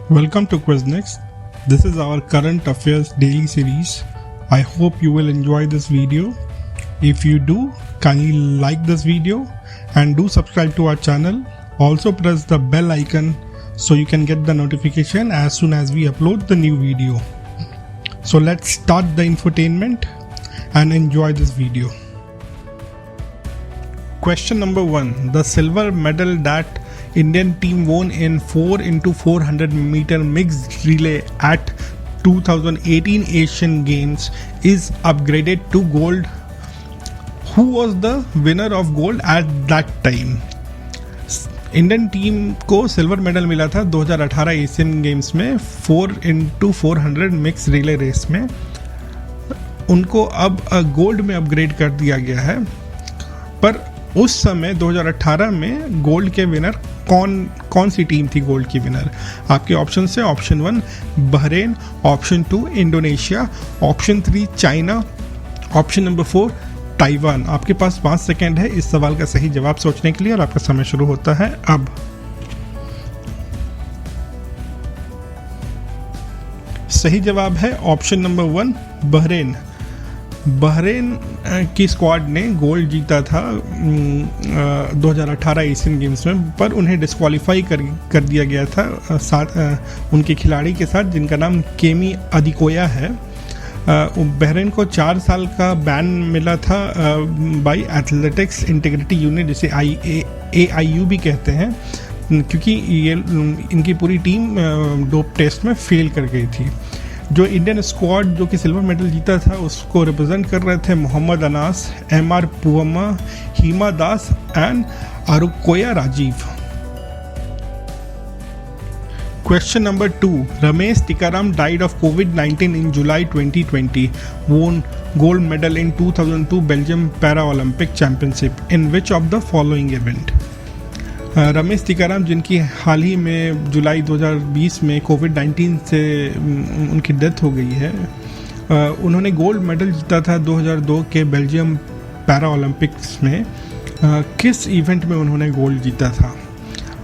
Welcome to Quiznext. This is our current affairs daily series. I hope you will enjoy this video. If you do, kindly like this video and do subscribe to our channel. Also press the bell icon so you can get the notification as soon as we upload the new video. So let's start the infotainment and enjoy this video. Question number 1. The silver medal that Indian team won in 4x400 meter mixed relay at 2018 Asian Games is upgraded to gold. Who was the winner of gold at that time? Indian team को silver medal मिला था 2018 Asian games में 4x400 mix relay race में. उनको अब gold में upgrade कर दिया गया है. पर उस समय 2018 में गोल्ड के विनर कौन सी टीम थी गोल्ड की विनर? आपके ऑप्शन है option 1 Bahrain, option 2 Indonesia, option 3 China, option number 4 Taiwan. आपके पास 5 सेकेंड है इस सवाल का सही जवाब सोचने के लिए और आपका समय शुरू होता है अब. सही जवाब है ऑप्शन नंबर 1 बहरेन. बहरेन की स्क्वाड ने गोल्ड जीता था 2018 एशियन गेम्स में, पर उन्हें डिस्क्वालीफाई कर दिया गया था उनके खिलाड़ी के साथ जिनका नाम केमी अदिकोया है. बहरेन को 4 साल का बैन मिला था बाय एथलेटिक्स इंटीग्रिटी यूनिट, जिसे AIU भी कहते हैं, क्योंकि ये इनकी पूरी टीम डोप टेस्ट में फेल कर गई थी. जो इंडियन स्क्वाड जो कि सिल्वर मेडल जीता था उसको रिप्रेजेंट कर रहे थे Mohammad Anas, MR Poovamma, Hima Das and Arokia Rajiv. Question number 2. Ramesh Tikaram died of COVID-19 in July 2020. Won gold medal in 2002 Belgium Paralympic Championship. In which of the following event? Ramesh Tikaram, जिनकी हाल ही में जुलाई 2020 में कोविड-19 से उनकी डेथ हो गई है, उन्होंने गोल्ड मेडल जीता था 2002 के बेल्जियम पैरा ओलंपिक्स में. किस इवेंट में उन्होंने गोल्ड जीता था?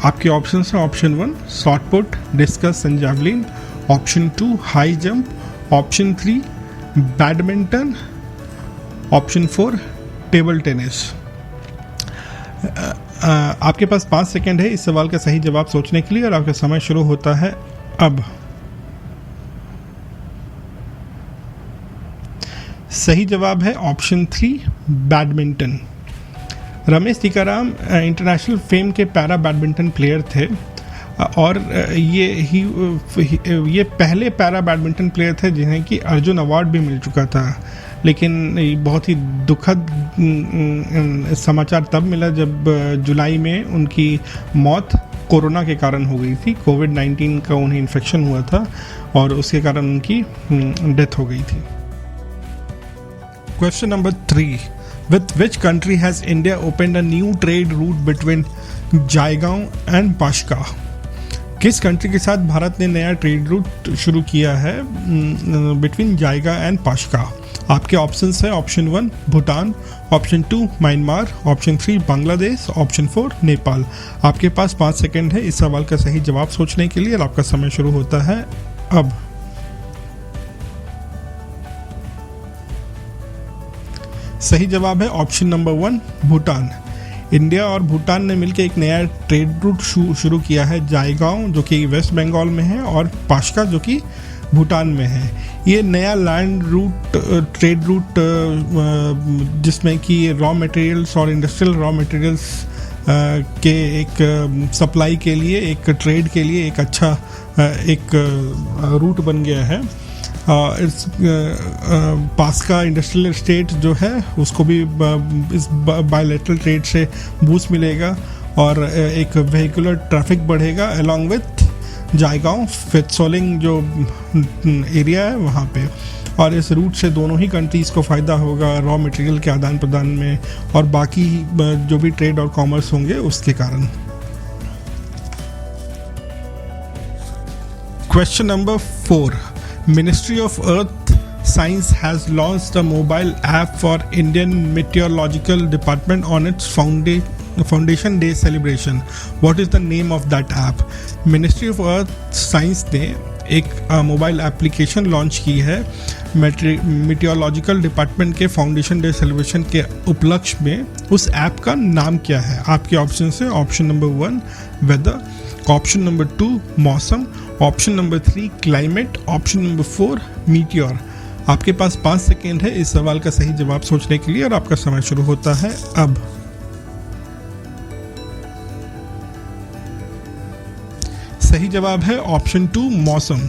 आपके ऑप्शन हैं option 1 shot put, discuss and javelin, option 2 high jump, option 3 badminton, option 4 table tennis. आपके पास 5 सेकेंड है इस सवाल का सही जवाब सोचने के लिए और आपका समय शुरू होता है अब. सही जवाब है option 3 badminton. Ramesh Tikaram international fame के पैरा बैडमिंटन प्लेयर थे और ये पहले पैरा बैडमिंटन प्लेयर थे जिन्हें कि अर्जुन अवार्ड भी मिल चुका था. लेकिन बहुत ही दुखद समाचार तब मिला जब जुलाई में उनकी मौत कोरोना के कारण हो गई थी. कोविड-19 का उन्हें इन्फेक्शन हुआ था और उसके कारण उनकी डेथ हो गई थी. Question number 3. With which country has India opened a new trade route between Jaigaon and Pasakha? किस कंट्री के साथ भारत ने नया ट्रेड रूट शुरू किया है बिटवीन जायगा एंड पाशका? आपके ऑप्शंस है option 1 Bhutan, option 2 Myanmar, option 3 Bangladesh, option 4 Nepal. आपके पास 5 सेकेंड है इस सवाल का सही जवाब सोचने के लिए और आपका समय शुरू होता है अब. सही जवाब है ऑप्शन नंबर 1 भूटान. इंडिया और भूटान ने मिलकर एक नया ट्रेड रूट शुरू किया है, जायगांव जो कि वेस्ट बंगाल में है और पाशका जो कि भूटान में है. ये नया लैंड रूट ट्रेड रूट जिसमें कि रॉ मटेरियल्स और इंडस्ट्रियल रॉ मटेरियल्स के एक सप्लाई के लिए, एक ट्रेड के लिए एक अच्छा एक रूट बन गया है. इस पास्का इंडस्ट्रियल एस्टेट जो है उसको भी इस बायलैटरल ट्रेड से बूस्ट मिलेगा और एक वेहिकुलर ट्रैफिक बढ़ेगा अलॉन्ग विथ जायगांव फित्सोलिंग जो एरिया है वहाँ पे. और इस रूट से दोनों ही कंट्रीज़ को फ़ायदा होगा रॉ मटेरियल के आदान प्रदान में और बाकी जो भी ट्रेड और कॉमर्स होंगे उसके कारण. Question number 4. Ministry of Earth Science has launched a mobile app for Indian Meteorological Department on its foundation day celebration, what is the name of that app? Ministry of earth science ने एक mobile application launch की है meteorological department के foundation day celebration के उपलक्ष्य में। उस app का नाम क्या है? आपके ऑप्शन है option number 1 weather, option number 2 मौसम, option number 3 climate, option number 4 meteor. आपके पास 5 सेकेंड है इस सवाल का सही जवाब सोचने के लिए और आपका समय शुरू होता है अब। सही जवाब है ऑप्शन 2 मौसम।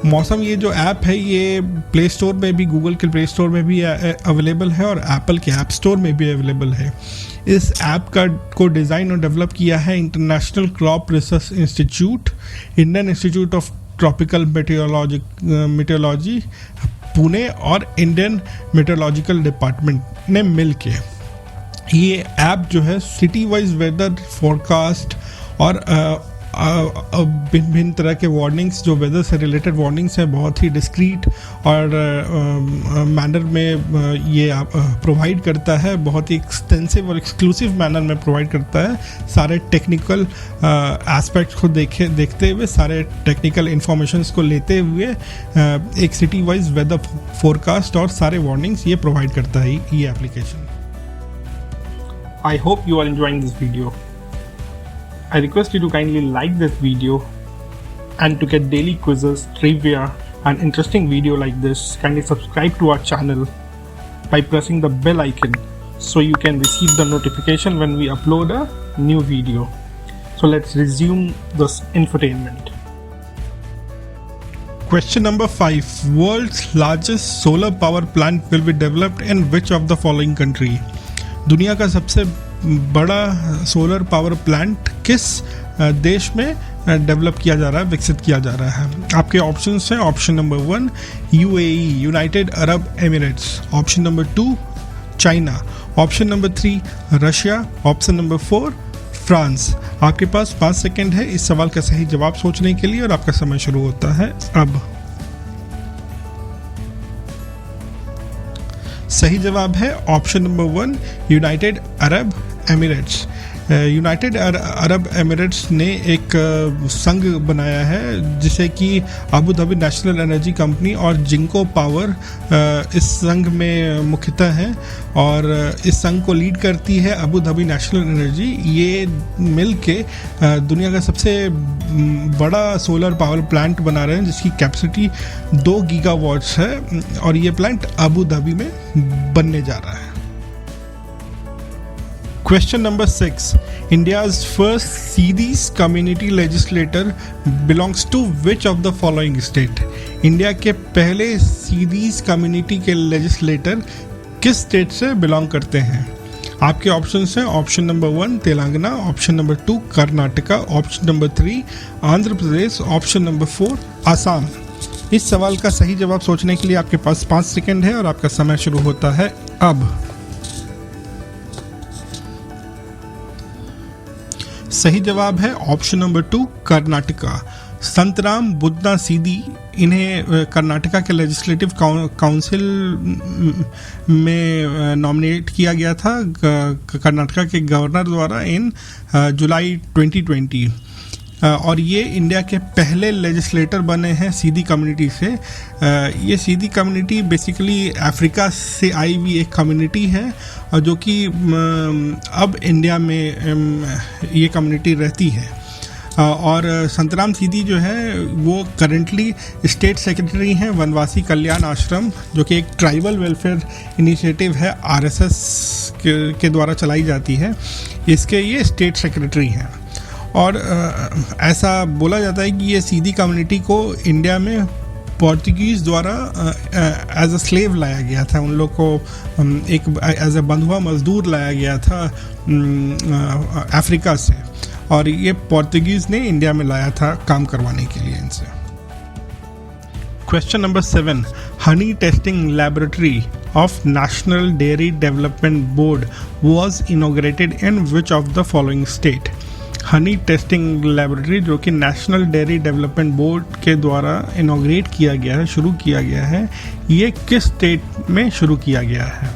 मौसम ये जो ऐप है ये प्ले स्टोर में भी, गूगल के प्ले स्टोर में भी अवेलेबल है और एप्पल के ऐप स्टोर में भी अवेलेबल है। इस ऐप को डिज़ाइन और डेवलप किया है international crop research institute, Indian institute of tropical meteorology Pune और इंडियन मेटेरोलॉजिकल डिपार्टमेंट ने मिल के ये ऐप जो है सिटी वाइज वेदर फोरकास्ट और भिन्न भिन्न तरह के वार्निंग्स, जो वेदर से रिलेटेड वार्निंग्स हैं, बहुत ही डिस्क्रीट और मैनर में ये प्रोवाइड करता है। बहुत ही एक्सटेंसिव और एक्सक्लूसिव मैनर में प्रोवाइड करता है। सारे टेक्निकल एस्पेक्ट्स को देखते हुए, सारे टेक्निकल इंफॉर्मेशंस को लेते हुए एक सिटी वाइज वेदर फोरकास्ट और सारे वार्निंग्स ये प्रोवाइड करता है ये application. I hope you are enjoying this video. I request you to kindly like this video, and to get daily quizzes, trivia and interesting video like this, kindly subscribe to our channel by pressing the bell icon so you can receive the notification when we upload a new video. So let's resume this infotainment. Question number 5. World's largest solar power plant will be developed in which of the following country? दुनिया का सबसे बड़ा solar power plant किस देश में develop किया जा रहा है, विकसित किया जा रहा है? आपके ऑप्शंस हैं option number 1 UAE, United Arab Emirates, option number 2 China, option number 3 Russia, option number 4 France. आपके पास 5 सेकेंड है इस सवाल का सही जवाब सोचने के लिए और आपका समय शुरू होता है अब। सही जवाब है option number 1 United Arab Emirates. United Arab Emirates ने एक संघ बनाया है जिसे कि Abu Dhabi national energy company और जिंको पावर इस संघ में मुख्यतः हैं और इस संघ को लीड करती है अबू धाबी नेशनल एनर्जी। ये मिल के दुनिया का सबसे बड़ा सोलर पावर प्लांट बना रहे हैं जिसकी कैपेसिटी 2 गीगावाट्स है और ये प्लांट अबू धाबी में बनने जा रहा है। Question number 6. India's first Sidis community legislator belongs to which of the following state? India के पहले सीडीज कम्युनिटी के लेजिस्लेटर किस स्टेट से बिलोंग करते हैं? आपके ऑप्शंस हैं option number 1 Telangana, option number 2 Karnataka, option number 3 Andhra Pradesh, option number 4 Assam. इस सवाल का सही जवाब सोचने के लिए आपके पास 5 सेकेंड है और आपका समय शुरू होता है अब। सही जवाब है ऑप्शन नंबर 2 कर्नाटका। संतराम बुद्धा सीदी, इन्हें कर्नाटका के लेजिस्लेटिव काउंसिल में नॉमिनेट किया गया था कर्नाटका के गवर्नर द्वारा इन जुलाई 2020 और ये इंडिया के पहले लेजिस्लेटर बने हैं सीधी कम्युनिटी से। ये सीधी कम्युनिटी बेसिकली अफ्रीका से आई हुई एक कम्युनिटी है और जो कि अब इंडिया में ये कम्युनिटी रहती है। और संतराम सीधी जो है वो करंटली स्टेट सेक्रेटरी हैं वनवासी कल्याण आश्रम, जो कि एक ट्राइबल वेलफेयर इनिशिएटिव है आरएसएस के द्वारा चलाई जाती है। इसके ये स्टेट सेक्रेटरी हैं और ऐसा बोला जाता है कि ये सीधी कम्युनिटी को इंडिया में पोर्तुगीज़ द्वारा एज अ स्लेव लाया गया था। उन लोग को एक एज अ बंधुआ मजदूर लाया गया था अफ्रीका से और ये पोर्तुगीज़ ने इंडिया में लाया था काम करवाने के लिए इनसे। Question number 7. Honey testing laboratory of National Dairy Development Board was inaugurated in which of the following state? Honey testing laboratory जो कि नेशनल डेयरी डेवलपमेंट बोर्ड के द्वारा इनॉग्रेट किया गया है, शुरू किया गया है, ये किस स्टेट में शुरू किया गया है?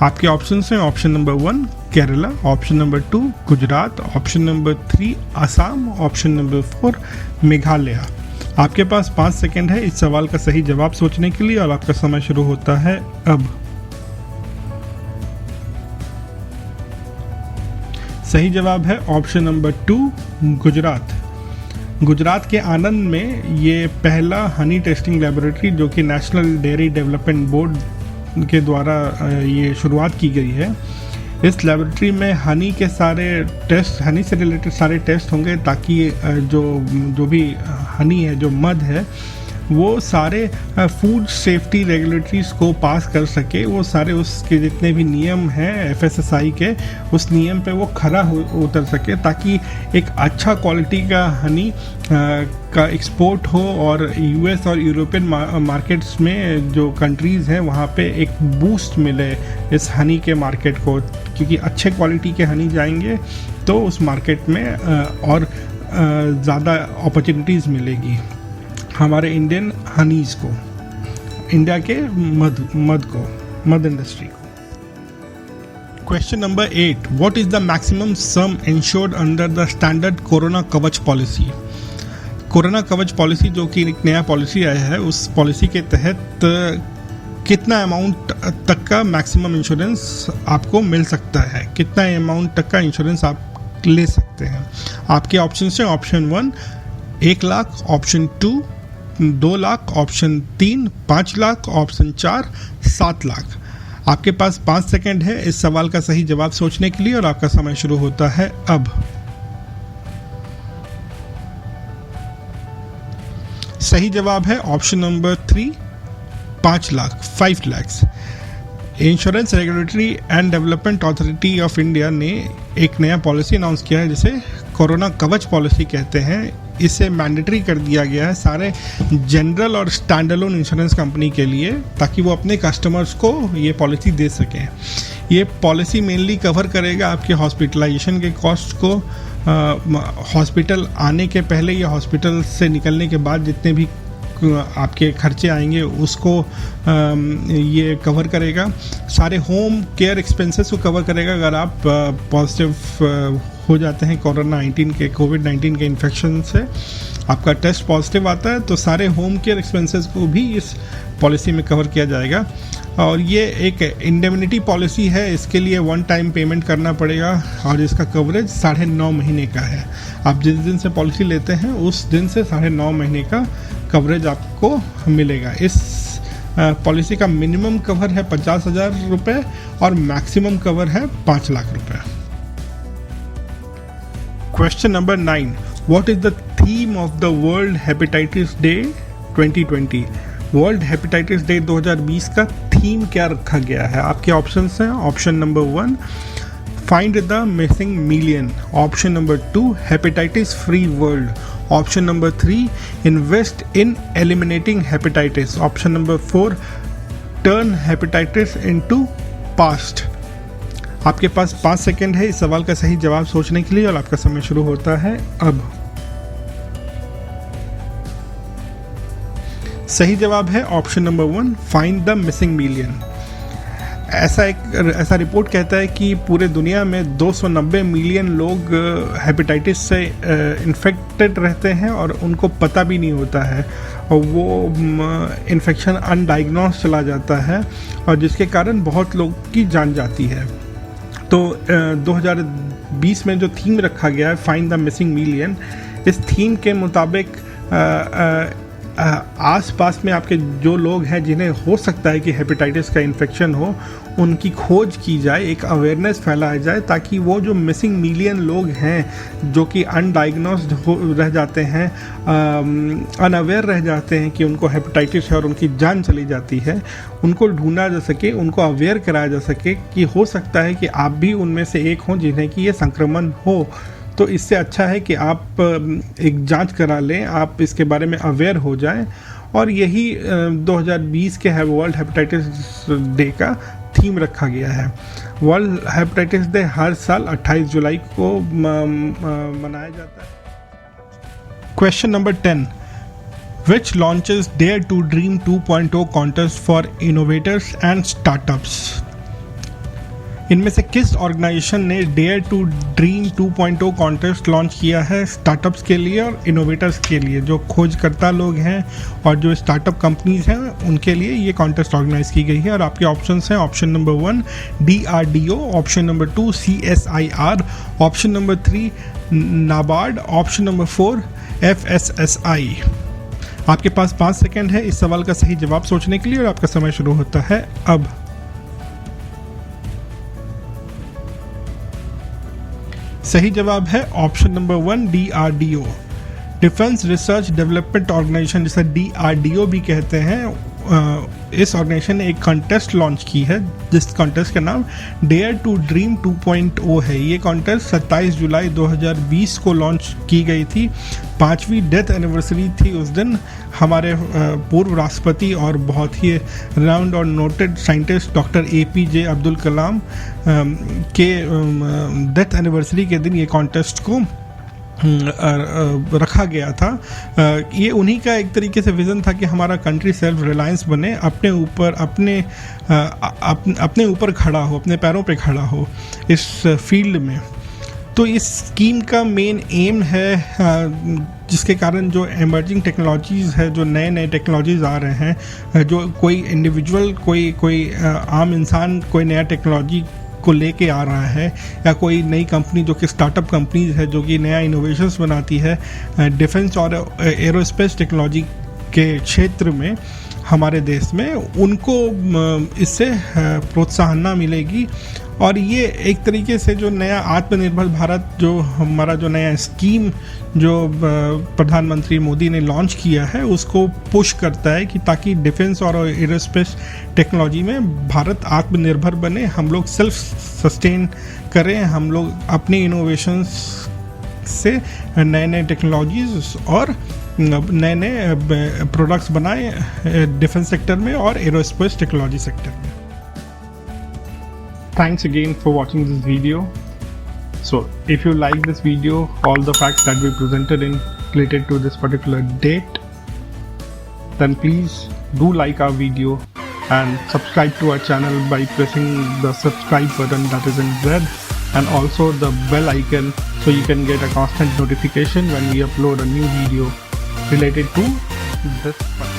आपके ऑप्शन हैं option number 1 Kerala, option number 2 Gujarat, option number 3 Assam, option number 4 Meghalaya. आपके पास 5 सेकंड है इस सवाल का सही जवाब सोचने के लिए और आपका समय शुरू होता है अब। सही जवाब है ऑप्शन नंबर 2 गुजरात। गुजरात के आनंद में ये पहला हनी टेस्टिंग लेबोरेटरी जो कि नेशनल डेयरी डेवलपमेंट बोर्ड के द्वारा ये शुरुआत की गई है। इस लेबोरेटरी में हनी के सारे टेस्ट, हनी से रिलेटेड सारे टेस्ट होंगे ताकि जो भी हनी है, जो मध है, वो सारे फूड सेफ्टी रेगुलेटरीज को पास कर सके। वो सारे उसके जितने भी नियम हैं FSSAI के, उस नियम पे वो खरा उतर सके ताकि एक अच्छा क्वालिटी का हनी का एक्सपोर्ट हो और US और यूरोपियन मार्केट्स में जो कंट्रीज़ हैं वहाँ पे एक बूस्ट मिले इस हनी के मार्केट को, क्योंकि अच्छे क्वालिटी के हनी जाएंगे तो उस मार्केट में और ज़्यादा अपॉर्चुनिटीज़ मिलेगी हमारे इंडियन हनीज को, इंडिया के मध इंडस्ट्री को। Question number 8, what is the maximum some insured under the standard corona कवच पॉलिसी। कोरोना कवच पॉलिसी जो कि एक नया पॉलिसी आया है, उस पॉलिसी के तहत कितना अमाउंट तक का मैक्सिमम इंश्योरेंस आपको मिल सकता है, कितना अमाउंट तक का इंश्योरेंस आप ले सकते हैं। आपके ऑप्शन हैं option 1 1 lakh, option 2 2 lakh, option 3 5 lakh, option 4 7 lakh. आपके पास 5 सेकंड है इस सवाल का सही जवाब सोचने के लिए और आपका समय शुरू होता है अब। सही जवाब है option number 3 5 lakh 5 lakhs। Insurance regulatory and development authority of India ने एक नया पॉलिसी अनाउंस किया है जिसे कोरोना कवच पॉलिसी कहते हैं। इसे मैंडेटरी कर दिया गया है सारे जनरल और स्टैंडअलोन इंश्योरेंस कंपनी के लिए, ताकि वो अपने कस्टमर्स को ये पॉलिसी दे सकें। ये पॉलिसी मेनली कवर करेगा आपके हॉस्पिटलाइजेशन के कॉस्ट को, हॉस्पिटल आने के पहले या हॉस्पिटल से निकलने के बाद जितने भी आपके खर्चे आएंगे उसको ये कवर करेगा। सारे होम केयर एक्सपेंसेस को कवर करेगा। अगर आप पॉजिटिव हो जाते हैं कोविड-19 के इन्फेक्शन से, आपका टेस्ट पॉजिटिव आता है तो सारे होम केयर एक्सपेंसेस को भी इस पॉलिसी में कवर किया जाएगा। और ये एक इंडेमनिटी पॉलिसी है, इसके लिए 1 टाइम पेमेंट करना पड़ेगा और इसका कवरेज 9.5 महीने का है। आप जिस दिन से पॉलिसी लेते हैं उस दिन से 9.5 महीने का कवरेज आपको मिलेगा। इस पॉलिसी का मिनिमम कवर है 50,000 रुपये और मैक्सिमम कवर है 5 लाख रुपये। Question number 9, what is the theme of the world hepatitis day 2020। World hepatitis day 2020 का थीम क्या रखा गया है। आपके ऑप्शंस हैं option number 1 find the missing million, option number 2 hepatitis free world, option number 3 invest in eliminating hepatitis, option number 4 turn hepatitis into past. आपके पास 5 second है इस सवाल का सही जवाब सोचने के लिए और आपका समय शुरू होता है अब। सही जवाब है option number 1 find the missing million. ऐसा रिपोर्ट कहता है कि पूरे दुनिया में 290 मिलियन लोग हेपेटाइटिस से इन्फेक्टेड रहते हैं और उनको पता भी नहीं होता है, और वो इन्फेक्शन अनडायग्नोस चला जाता है और जिसके कारण बहुत लोग की जान जाती है। तो 2020 में जो थीम रखा गया है फाइंड द मिसिंग मिलियन, इस थीम के मुताबिक आस पास में आपके जो लोग हैं जिन्हें हो सकता है कि हेपेटाइटिस का इन्फेक्शन हो, उनकी खोज की जाए, एक अवेयरनेस फैलाया जाए, ताकि वो जो मिसिंग मिलियन लोग हैं जो कि अनडायग्नोस्ड रह जाते हैं, अनअवेयर रह जाते हैं कि उनको हेपेटाइटिस है और उनकी जान चली जाती है, उनको ढूंढा जा सके, उनको अवेयर कराया जा सके कि हो सकता है कि आप भी उनमें से एक हों जिन्हें कि ये संक्रमण हो। तो इससे अच्छा है कि आप एक जांच करा लें, आप इसके बारे में अवेयर हो जाएं, और यही 2020 के वर्ल्ड हेपेटाइटिस डे का थीम रखा गया है। वर्ल्ड हेपेटाइटिस डे हर साल 28 जुलाई को मनाया जाता है। Question number 10, which launches Dare to Dream 2.0 contest for innovators and startups। इनमें से किस ऑर्गेनाइजेशन ने dare to dream 2.0 contest launch किया है स्टार्टअप्स के लिए और इनोवेटर्स के लिए, जो खोजकर्ता लोग हैं और जो स्टार्टअप कंपनीज हैं उनके लिए ये कॉन्टेस्ट ऑर्गेनाइज की गई है। और आपके ऑप्शंस हैं option number 1 DRDO, option number 2 CSIR, option number 3 NABARD, option number 4 FSSI। आपके पास 5 सेकंड है इस सवाल का सही जवाब सोचने के लिए और आपका समय शुरू होता है अब। सही जवाब है option number 1 DRDO, defence research development organisation, जिसे DRDO भी कहते हैं। इस ऑर्गेनाइजेशन ने एक कॉन्टेस्ट लॉन्च की है जिस कॉन्टेस्ट का नाम डेयर टू ड्रीम 2.0 है। ये कॉन्टेस्ट 27 जुलाई 2020 को लॉन्च की गई थी। 5वीं डेथ एनिवर्सरी थी उस दिन। हमारे पूर्व राष्ट्रपति और बहुत ही रिनाउंड और noted scientist doctor APJ Abdul Kalam के डेथ एनिवर्सरी के दिन ये कॉन्टेस्ट को रखा गया था। ये उन्हीं का एक तरीके से विज़न था कि हमारा कंट्री सेल्फ रिलायंस बने, अपने ऊपर खड़ा हो, अपने पैरों पे खड़ा हो इस फील्ड में। तो इस स्कीम का मेन एम है जिसके कारण जो एमर्जिंग टेक्नोलॉजीज़ है, जो नए नए टेक्नोलॉजीज़ आ रहे हैं, जो कोई इंडिविजुअल कोई आम इंसान कोई नया टेक्नोलॉजी को लेके आ रहा है, या कोई नई कंपनी जो कि स्टार्टअप कंपनीज है जो कि नया इनोवेशंस बनाती है डिफेंस और एरोस्पेस टेक्नोलॉजी के क्षेत्र में हमारे देश में, उनको इससे प्रोत्साहन मिलेगी। और ये एक तरीके से जो नया आत्मनिर्भर भारत, जो हमारा जो नया स्कीम जो प्रधानमंत्री मोदी ने लॉन्च किया है, उसको पुश करता है कि ताकि डिफेंस और एरोस्पेस टेक्नोलॉजी में भारत आत्मनिर्भर बने, हम लोग सेल्फ सस्टेन करें, हम लोग अपने इनोवेशंस से नए नए टेक्नोलॉजीज और नए नए प्रोडक्ट्स बनाएं डिफेंस सेक्टर में और एरोस्पेस टेक्नोलॉजी सेक्टर में। Thanks again for watching this video. So if you like this video, all the facts that we presented in related to this particular date, then please do like our video and subscribe to our channel by pressing the subscribe button that is in red, and also the bell icon so you can get a constant notification when we upload a new video related to this.